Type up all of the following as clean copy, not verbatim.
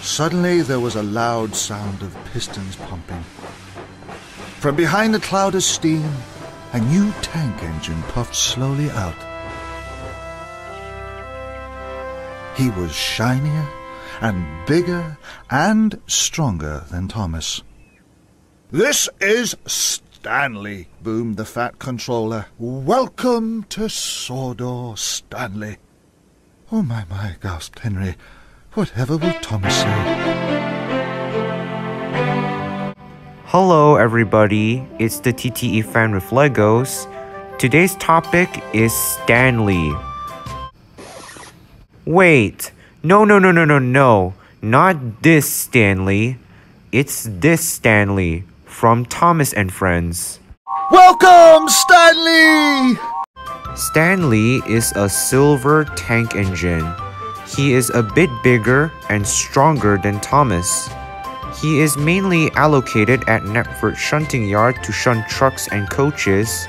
Suddenly there was a loud sound of pistons pumping. From behind a cloud of steam, a new tank engine puffed slowly out. He was shinier and bigger and stronger than Thomas. "This is Stanley," boomed the fat controller. "Welcome to Sordor, Stanley." "Oh, my," gasped Henry. "Whatever will Thomas say?" Hello everybody, it's the TTE fan with Legos. Today's topic is Stanley. Wait, no, not this Stanley. It's this Stanley from Thomas and Friends. Welcome, Stanley! Stanley is a silver tank engine. He is a bit bigger and stronger than Thomas. He is mainly allocated at Knapford Shunting Yard to shunt trucks and coaches,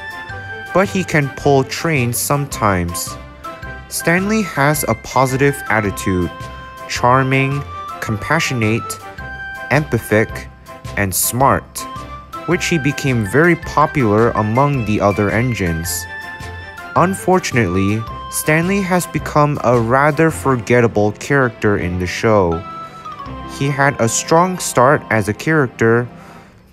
but he can pull trains sometimes. Stanley has a positive attitude, charming, compassionate, empathic, and smart, which he became very popular among the other engines. Unfortunately, Stanley has become a rather forgettable character in the show. He had a strong start as a character,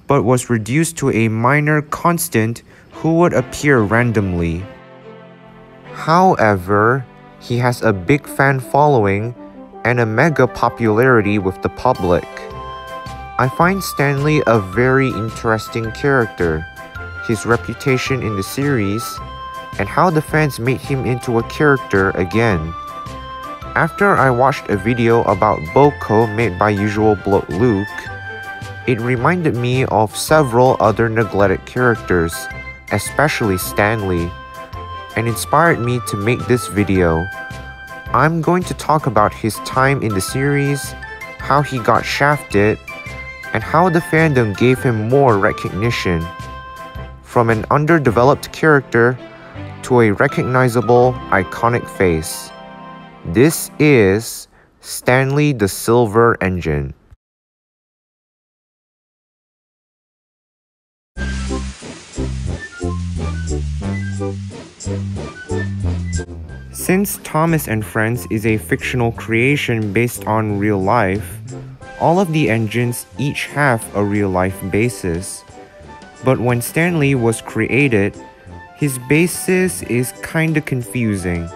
but was reduced to a minor constant who would appear randomly. However, he has a big fan following and a mega popularity with the public. I find Stanley a very interesting character, his reputation in the series, and how the fans made him into a character again. After I watched a video about Boko made by Usual Bloke Luke, it reminded me of several other neglected characters, especially Stanley, and inspired me to make this video. I'm going to talk about his time in the series, how he got shafted, and how the fandom gave him more recognition. From an underdeveloped character to a recognizable, iconic face. This is Stanley the Silver Engine. Since Thomas and Friends is a fictional creation based on real life, all of the engines each have a real-life basis. But when Stanley was created, his basis is kinda confusing.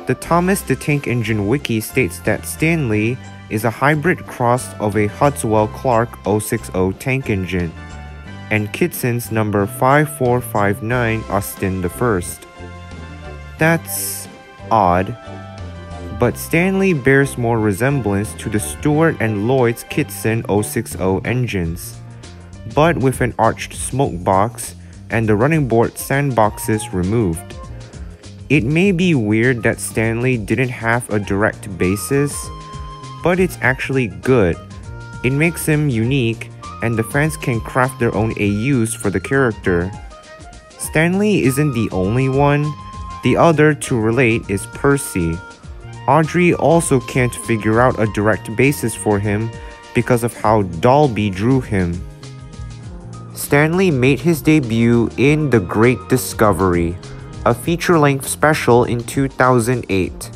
The Thomas the Tank Engine wiki states that Stanley is a hybrid cross of a Hudswell-Clark 060 tank engine and Kitson's number 5459 Austin I. That's odd, but Stanley bears more resemblance to the Stewart and Lloyd's Kitson 060 engines, but with an arched smoke box and the running board sandboxes removed. It may be weird that Stanley didn't have a direct basis, but it's actually good. It makes him unique, and the fans can craft their own AUs for the character. Stanley isn't the only one. The other to relate is Percy. Audrey also can't figure out a direct basis for him because of how Dalby drew him. Stanley made his debut in The Great Discovery, a feature-length special in 2008,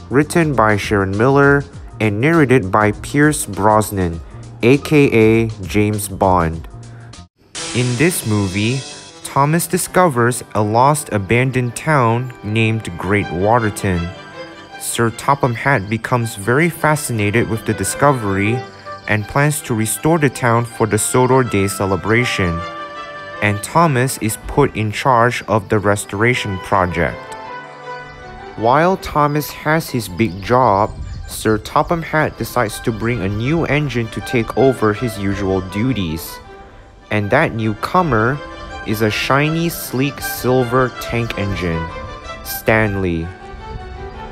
written by Sharon Miller and narrated by Pierce Brosnan, aka James Bond. In this movie, Thomas discovers a lost abandoned town named Great Waterton. Sir Topham Hatt becomes very fascinated with the discovery and plans to restore the town for the Sodor Day celebration, and Thomas is put in charge of the restoration project. While Thomas has his big job, Sir Topham Hatt decides to bring a new engine to take over his usual duties, and that newcomer is a shiny, sleek silver tank engine, Stanley.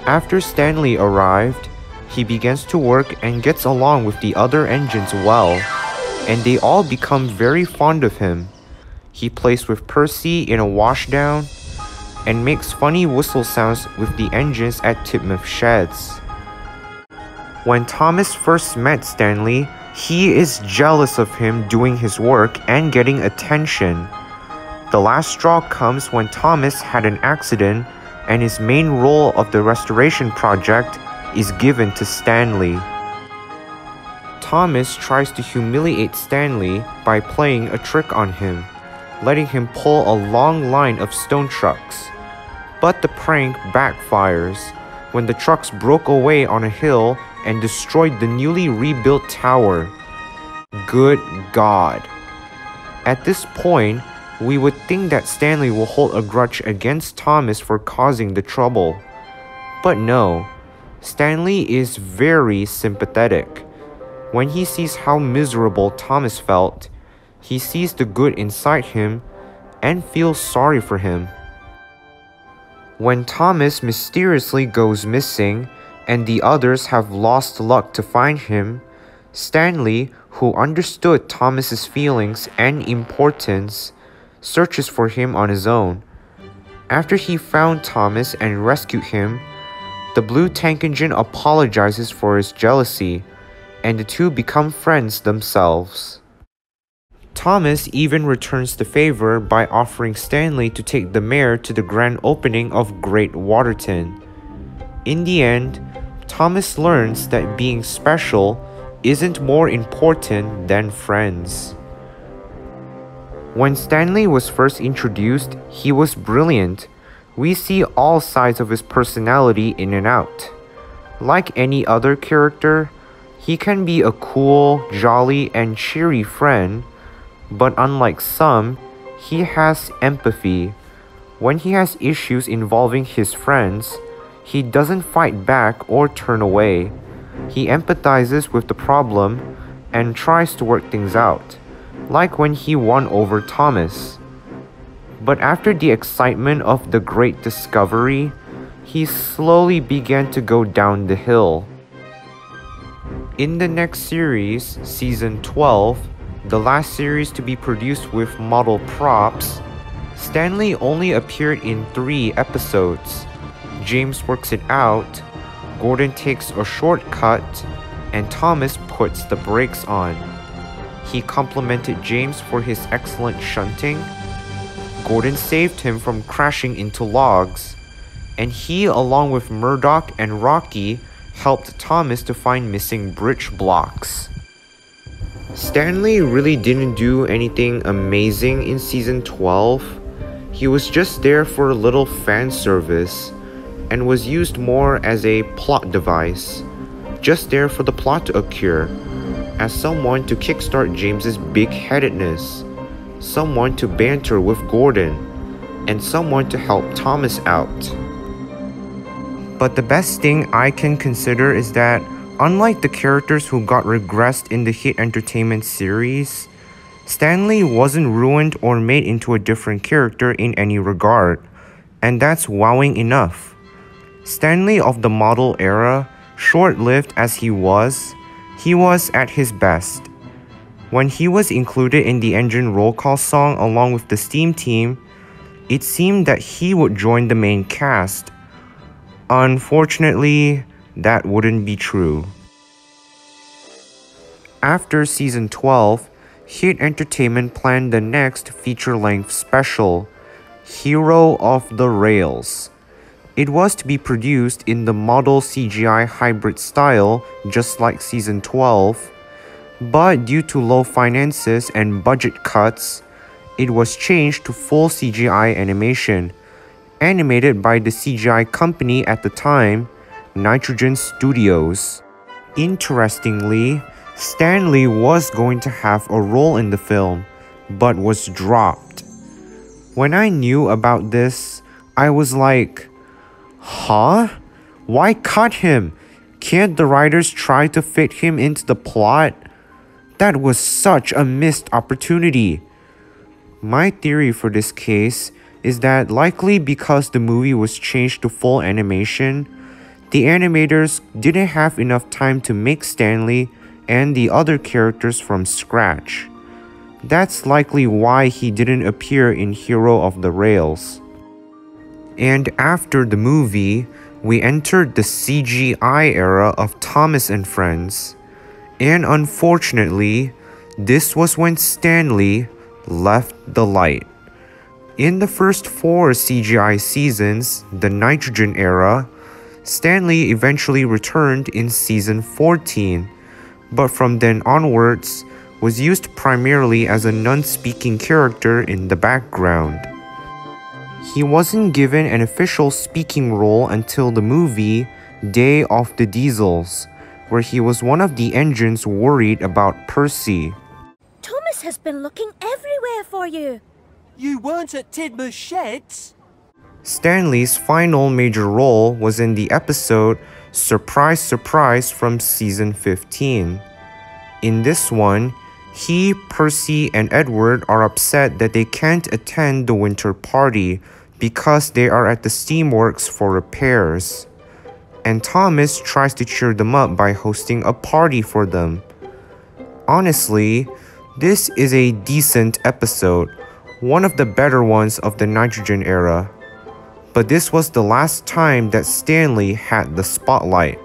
After Stanley arrived, he begins to work and gets along with the other engines well, and they all become very fond of him. He plays with Percy in a washdown and makes funny whistle sounds with the engines at Titmuth Sheds. When Thomas first met Stanley, he is jealous of him doing his work and getting attention. The last straw comes when Thomas had an accident and his main role of the restoration project is given to Stanley. Thomas tries to humiliate Stanley by playing a trick on him, letting him pull a long line of stone trucks. But the prank backfires when the trucks broke away on a hill and destroyed the newly rebuilt tower. Good God. At this point, we would think that Stanley will hold a grudge against Thomas for causing the trouble. But no, Stanley is very sympathetic. When he sees how miserable Thomas felt, he sees the good inside him and feels sorry for him. When Thomas mysteriously goes missing and the others have lost luck to find him, Stanley, who understood Thomas's feelings and importance, searches for him on his own. After he found Thomas and rescued him, the blue tank engine apologizes for his jealousy, and the two become friends themselves. Thomas even returns the favor by offering Stanley to take the mayor to the grand opening of Great Waterton. In the end, Thomas learns that being special isn't more important than friends. When Stanley was first introduced, he was brilliant. We see all sides of his personality in and out. Like any other character, he can be a cool, jolly, and cheery friend, but unlike some, he has empathy. When he has issues involving his friends, he doesn't fight back or turn away. He empathizes with the problem and tries to work things out, like when he won over Thomas. But after the excitement of the great discovery, he slowly began to go down the hill. In the next series, Season 12, the last series to be produced with model props, Stanley only appeared in 3 episodes. James works it out, Gordon takes a shortcut, and Thomas puts the brakes on. He complimented James for his excellent shunting. Gordon saved him from crashing into logs, and he, along with Murdoch and Rocky, helped Thomas to find missing bridge blocks. Stanley really didn't do anything amazing in Season 12. He was just there for a little fan service and was used more as a plot device, just there for the plot to occur, as someone to kickstart James's big-headedness, someone to banter with Gordon, and someone to help Thomas out. But the best thing I can consider is that unlike the characters who got regressed in the hit entertainment series, Stanley wasn't ruined or made into a different character in any regard, and that's wowing enough. Stanley of the model era, short-lived as he was at his best. When he was included in the engine roll call song along with the steam team, it seemed that he would join the main cast. Unfortunately, that wouldn't be true. After Season 12, Hit Entertainment planned the next feature-length special, Hero of the Rails. It was to be produced in the model CGI hybrid style, just like Season 12, but due to low finances and budget cuts, it was changed to full CGI animation, animated by the CGI company at the time, Nitrogen Studios. Interestingly, Stanley was going to have a role in the film, but was dropped. When I knew about this, I was like, huh? Why cut him? Can't the writers try to fit him into the plot? That was such a missed opportunity. My theory for this case is that likely because the movie was changed to full animation, the animators didn't have enough time to make Stanley and the other characters from scratch. That's likely why he didn't appear in Hero of the Rails. And after the movie, we entered the CGI era of Thomas and Friends, and unfortunately, this was when Stanley left the light. In the first 4 CGI seasons, the Nitrogen era, Stanley eventually returned in season 14, but from then onwards was used primarily as a non-speaking character in the background. He wasn't given an official speaking role until the movie Day of the Diesels, where he was one of the engines worried about Percy. Thomas has been looking everywhere for you. You weren't at Tidmer's sheds? Stanley's final major role was in the episode Surprise Surprise from season 15. In this one, he, Percy, and Edward are upset that they can't attend the winter party because they are at the steamworks for repairs. And Thomas tries to cheer them up by hosting a party for them. Honestly, this is a decent episode, one of the better ones of the Nitrogen era. But this was the last time that Stanley had the spotlight.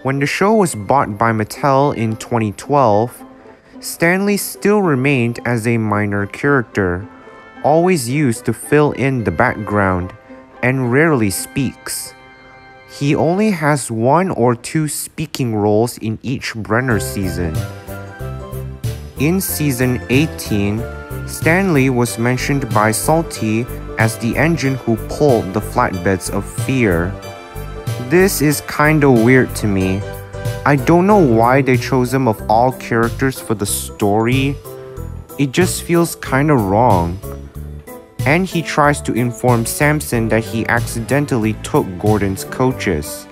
When the show was bought by Mattel in 2012, Stanley still remained as a minor character, always used to fill in the background, and rarely speaks. He only has 1 or 2 speaking roles in each Brenner season. In season 18, Stanley was mentioned by Salty as the engine who pulled the flatbeds of fear. This is kinda weird to me. I don't know why they chose him of all characters for the story. It just feels kinda wrong. And he tries to inform Samson that he accidentally took Gordon's coaches.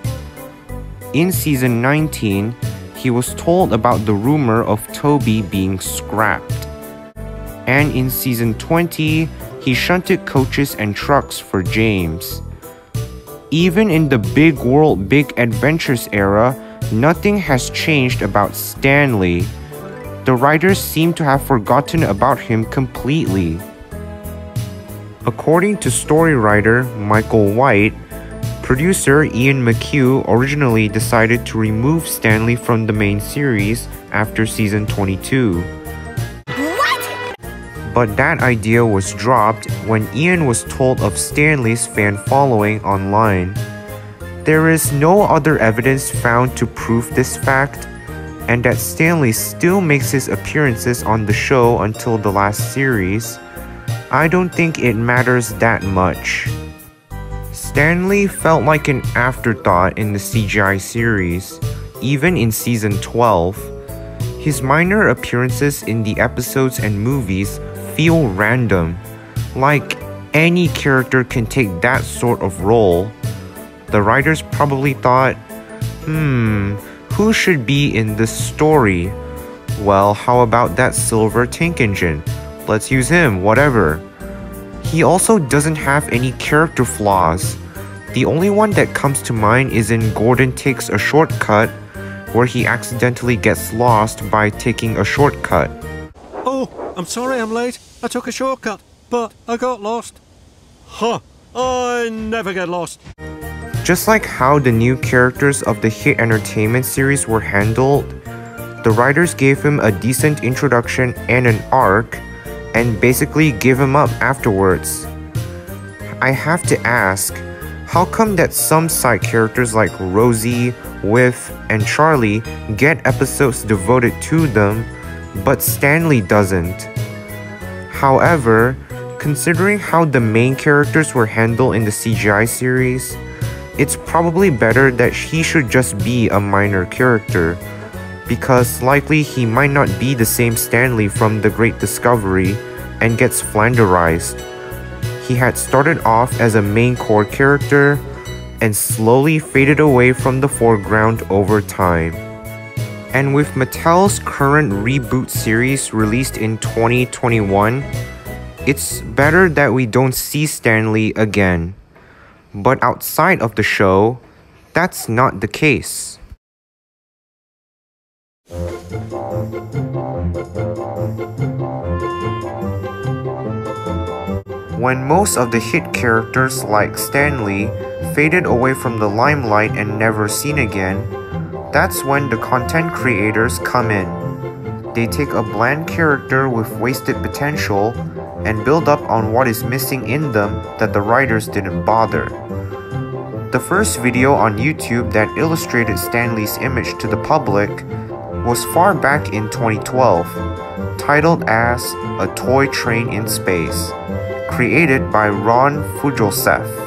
In season 19, he was told about the rumor of Toby being scrapped. And in season 20, he shunted coaches and trucks for James. Even in the Big World, Big Adventures era, nothing has changed about Stanley. The writers seem to have forgotten about him completely. According to story writer Michael White, producer Ian McHugh originally decided to remove Stanley from the main series after season 22. But that idea was dropped when Ian was told of Stanley's fan following online. There is no other evidence found to prove this fact, and that Stanley still makes his appearances on the show until the last series. I don't think it matters that much. Stanley felt like an afterthought in the CGI series, even in season 12. His minor appearances in the episodes and movies feel random, like any character can take that sort of role. The writers probably thought, who should be in this story? Well, how about that silver tank engine? Let's use him, whatever. He also doesn't have any character flaws. The only one that comes to mind is in Gordon Takes a Shortcut, where he accidentally gets lost by taking a shortcut. Oh, I'm sorry I'm late. I took a shortcut, but I got lost. Huh, I never get lost. Just like how the new characters of the hit entertainment series were handled, the writers gave him a decent introduction and an arc, and basically gave him up afterwards. I have to ask, how come that some side characters like Rosie, Whiff, and Charlie get episodes devoted to them, but Stanley doesn't? However, considering how the main characters were handled in the CGI series, it's probably better that he should just be a minor character, because likely he might not be the same Stanley from The Great Discovery and gets flanderized. He had started off as a main core character and slowly faded away from the foreground over time. And with Mattel's current reboot series released in 2021, it's better that we don't see Stanley again. But outside of the show, that's not the case. When most of the hit characters like Stanley faded away from the limelight and never seen again, that's when the content creators come in. They take a bland character with wasted potential and build up on what is missing in them that the writers didn't bother. The first video on YouTube that illustrated Stanley's image to the public was far back in 2012, titled as A Toy Train in Space, created by Ron Fujosef.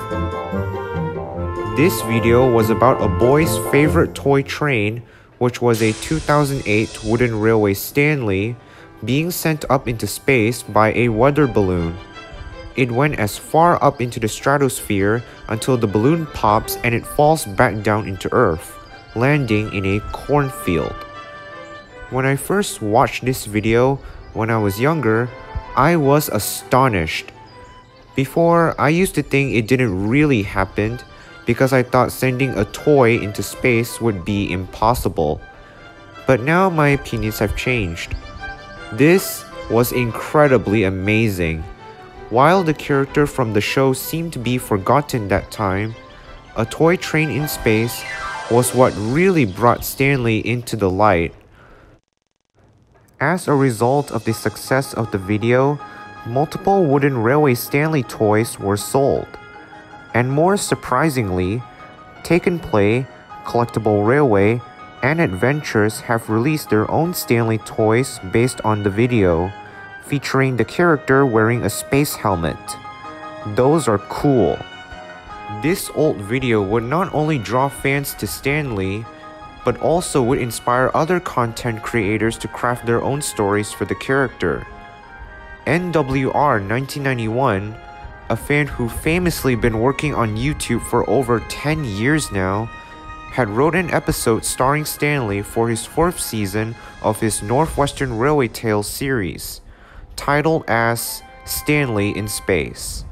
This video was about a boy's favorite toy train, which was a 2008 wooden railway Stanley, being sent up into space by a weather balloon. It went as far up into the stratosphere until the balloon pops and it falls back down into Earth, landing in a cornfield. When I first watched this video when I was younger, I was astonished. Before, I used to think it didn't really happen because I thought sending a toy into space would be impossible. But now my opinions have changed. This was incredibly amazing. While the character from the show seemed to be forgotten that time, A Toy Train in Space was what really brought Stanley into the light. As a result of the success of the video, multiple wooden railway Stanley toys were sold. And more surprisingly, Take and Play, Collectible Railway, and Adventures have released their own Stanley toys based on the video, featuring the character wearing a space helmet. Those are cool. This old video would not only draw fans to Stanley, but also would inspire other content creators to craft their own stories for the character. NWR 1991, a fan who famously been working on YouTube for over 10 years now, had wrote an episode starring Stanley for his 4th season of his Northwestern Railway Tales series, titled as Stanley in Space.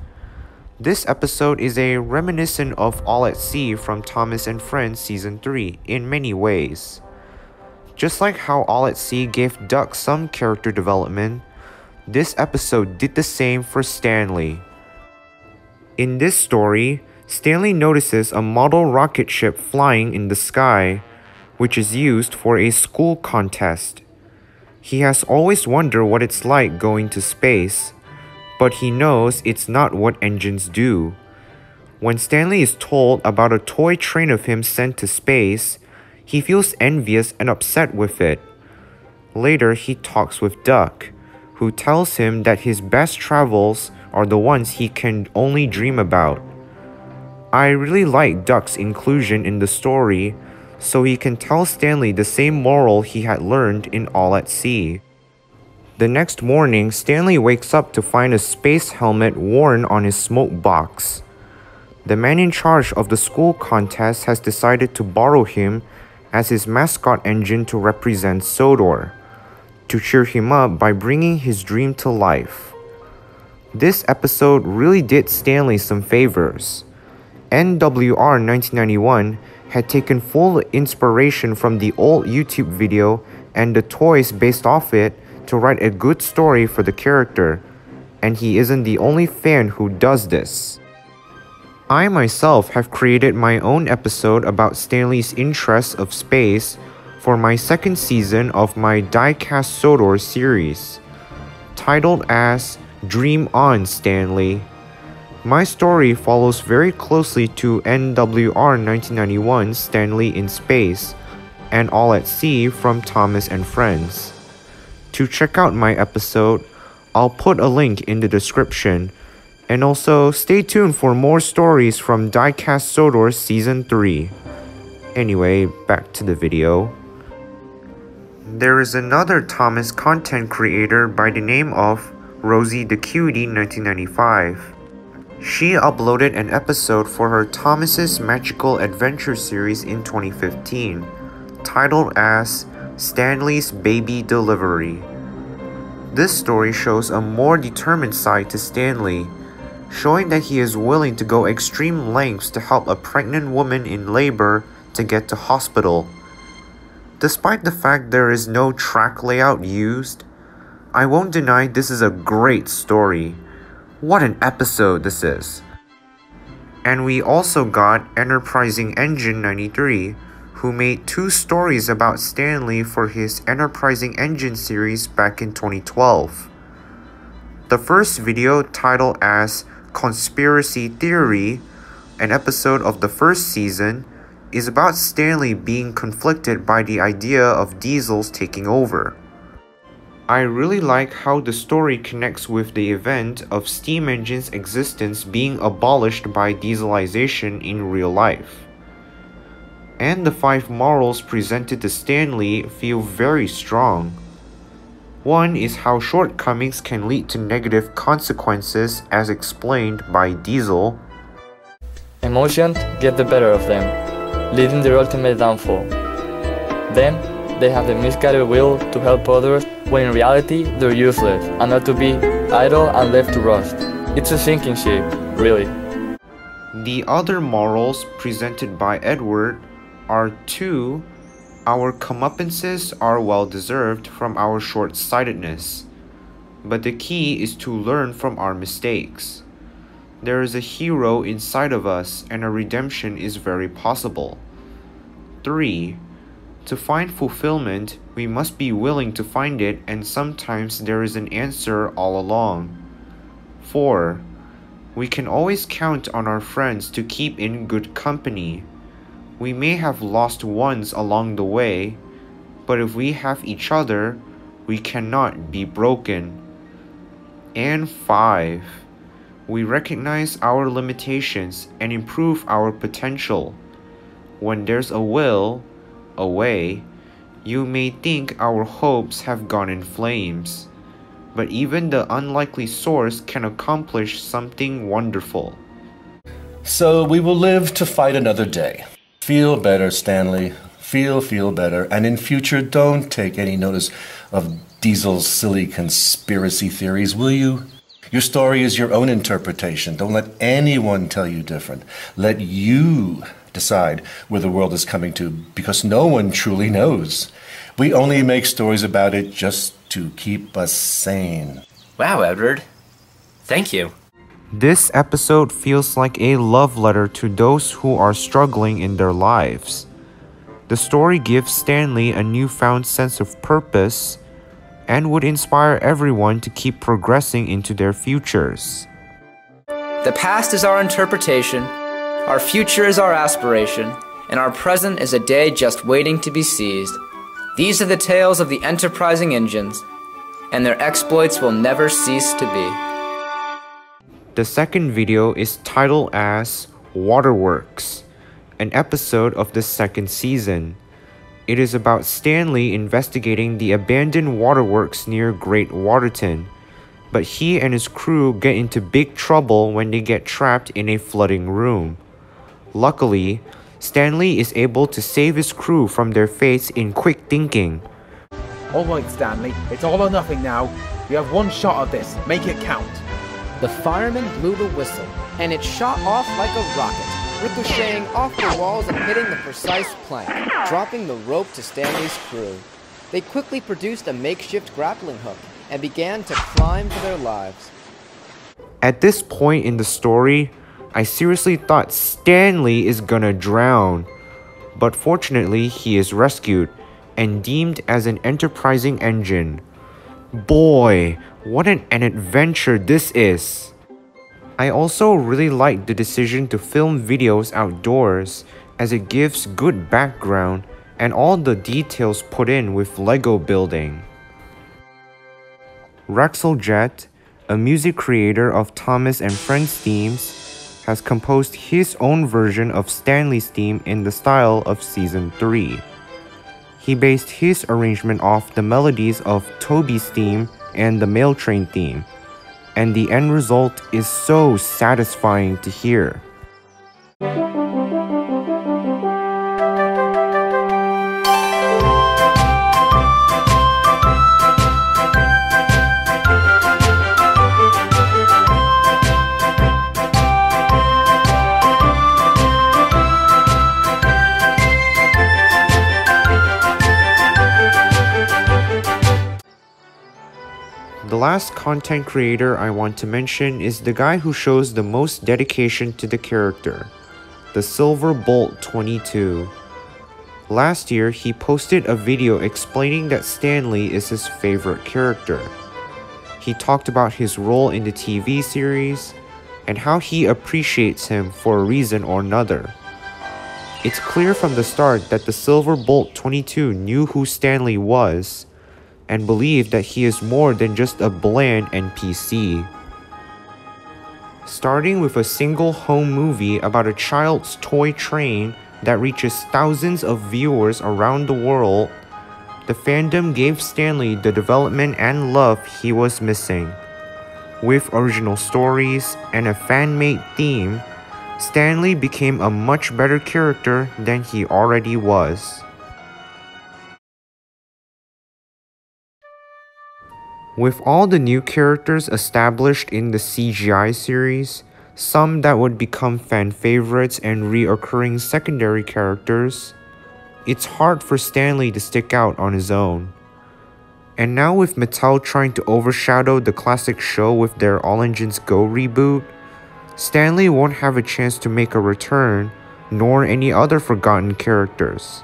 This episode is a reminiscent of All at Sea from Thomas and Friends Season 3 in many ways. Just like how All at Sea gave Duck some character development, this episode did the same for Stanley. In this story, Stanley notices a model rocket ship flying in the sky, which is used for a school contest. He has always wondered what it's like going to space, but he knows it's not what engines do. When Stanley is told about a toy train of him sent to space, he feels envious and upset with it. Later, he talks with Duck, who tells him that his best travels are the ones he can only dream about. I really like Duck's inclusion in the story, so he can tell Stanley the same moral he had learned in All at Sea. The next morning, Stanley wakes up to find a space helmet worn on his smoke box. The man in charge of the school contest has decided to borrow him as his mascot engine to represent Sodor, to cheer him up by bringing his dream to life. This episode really did Stanley some favors. NWR 1991 had taken full inspiration from the old YouTube video and the toys based off it to write a good story for the character, and he isn't the only fan who does this. I myself have created my own episode about Stanley's interest of space for my 2nd season of my Diecast Sodor series, titled as Dream On, Stanley. My story follows very closely to NWR 1991's Stanley in Space and All at Sea from Thomas and Friends. To check out my episode, I'll put a link in the description, and also stay tuned for more stories from Diecast Sodor Season 3. Anyway, back to the video. There is another Thomas content creator by the name of Rosie the Cutie 1995. She uploaded an episode for her Thomas's Magical Adventure series in 2015, titled as Stanley's Baby Delivery. This story shows a more determined side to Stanley, showing that he is willing to go extreme lengths to help a pregnant woman in labor to get to hospital. Despite the fact there is no track layout used, I won't deny this is a great story. What an episode this is. And we also got Enterprising Engine 93, who made 2 stories about Stanley for his Enterprising Engine series back in 2012. The first video, titled as Conspiracy Theory, an episode of the first season, is about Stanley being conflicted by the idea of diesels taking over. I really like how the story connects with the event of steam engines' existence being abolished by dieselization in real life. And the 5 morals presented to Stanley feel very strong. One is how shortcomings can lead to negative consequences as explained by Diesel. Emotions get the better of them, leading their ultimate downfall. Then, they have the misguided will to help others when in reality they're useless and not to be idle and left to rust. It's a sinking ship, really. The other morals presented by Edward are 2. Our comeuppances are well deserved from our short-sightedness, but the key is to learn from our mistakes. There is a hero inside of us and a redemption is very possible. 3. To find fulfillment, we must be willing to find it, and sometimes there is an answer all along. 4. We can always count on our friends to keep in good company. We may have lost ones along the way, but if we have each other, we cannot be broken. And 5. We recognize our limitations and improve our potential. When there's a will, a way, you may think our hopes have gone in flames, but even the unlikely source can accomplish something wonderful. So we will live to fight another day. Feel better, Stanley. Feel better. And in future, don't take any notice of Diesel's silly conspiracy theories, will you? Your story is your own interpretation. Don't let anyone tell you different. Let you decide where the world is coming to, because no one truly knows. We only make stories about it just to keep us sane. Wow, Edward. Thank you. This episode feels like a love letter to those who are struggling in their lives. The story gives Stanley a newfound sense of purpose and would inspire everyone to keep progressing into their futures. The past is our interpretation, our future is our aspiration, and our present is a day just waiting to be seized. These are the tales of the enterprising engines, and their exploits will never cease to be. The second video is titled as Waterworks, an episode of the second season. It is about Stanley investigating the abandoned waterworks near Great Waterton, but he and his crew get into big trouble when they get trapped in a flooding room. Luckily, Stanley is able to save his crew from their fates in quick thinking. Alright, Stanley, it's all or nothing now. You have one shot of this, make it count. The fireman blew the whistle, and it shot off like a rocket, ricocheting off the walls and hitting the precise plank, dropping the rope to Stanley's crew. They quickly produced a makeshift grappling hook and began to climb for their lives. At this point in the story, I seriously thought Stanley is gonna drown, but fortunately he is rescued and deemed as an enterprising engine. Boy, what an adventure this is! I also really like the decision to film videos outdoors, as it gives good background and all the details put in with Lego building. Rexeljet, a music creator of Thomas and Friends themes, has composed his own version of Stanley's theme in the style of Season 3. He based his arrangement off the melodies of Toby's theme and the Mail Train theme, and the end result is so satisfying to hear. The last content creator I want to mention is the guy who shows the most dedication to the character, the Silver Bolt 22. Last year, he posted a video explaining that Stanley is his favorite character. He talked about his role in the TV series and how he appreciates him for a reason or another. It's clear from the start that the Silver Bolt 22 knew who Stanley was and believed that he is more than just a bland NPC. Starting with a single home movie about a child's toy train that reaches thousands of viewers around the world, the fandom gave Stanley the development and love he was missing. With original stories and a fan-made theme, Stanley became a much better character than he already was. With all the new characters established in the CGI series, some that would become fan favorites and reoccurring secondary characters, it's hard for Stanley to stick out on his own. And now with Mattel trying to overshadow the classic show with their All Engines Go reboot, Stanley won't have a chance to make a return, nor any other forgotten characters.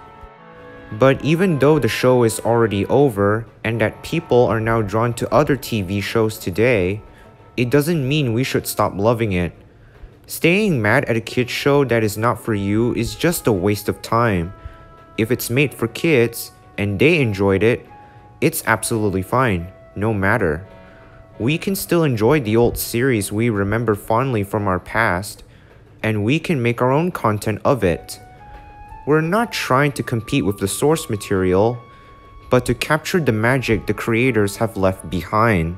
But even though the show is already over, and that people are now drawn to other TV shows today, it doesn't mean we should stop loving it. Staying mad at a kids show that is not for you is just a waste of time. If it's made for kids, and they enjoyed it, it's absolutely fine, no matter. We can still enjoy the old series we remember fondly from our past, and we can make our own content of it. We're not trying to compete with the source material, but to capture the magic the creators have left behind.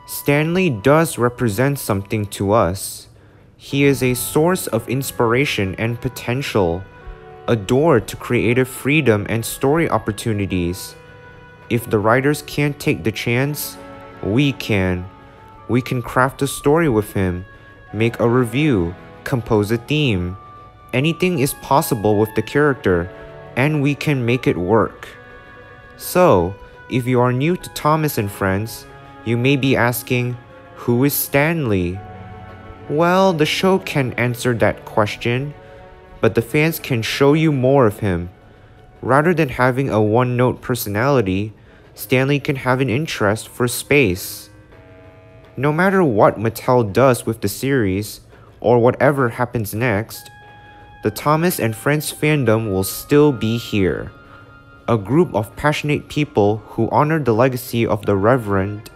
Stanley does represent something to us. He is a source of inspiration and potential, a door to creative freedom and story opportunities. If the writers can't take the chance, we can. We can craft a story with him, make a review, compose a theme. Anything is possible with the character, and we can make it work. So, if you are new to Thomas and Friends, you may be asking, who is Stanley? Well, the show can answer that question, but the fans can show you more of him. Rather than having a one-note personality, Stanley can have an interest for space. No matter what Mattel does with the series, or whatever happens next, the Thomas and Friends fandom will still be here. A group of passionate people who honor the legacy of the Reverend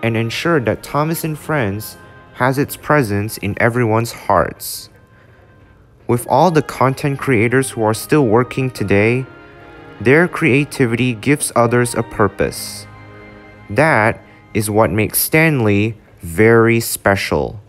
and ensure that Thomas and Friends has its presence in everyone's hearts. With all the content creators who are still working today, their creativity gives others a purpose. That is what makes Stanley very special.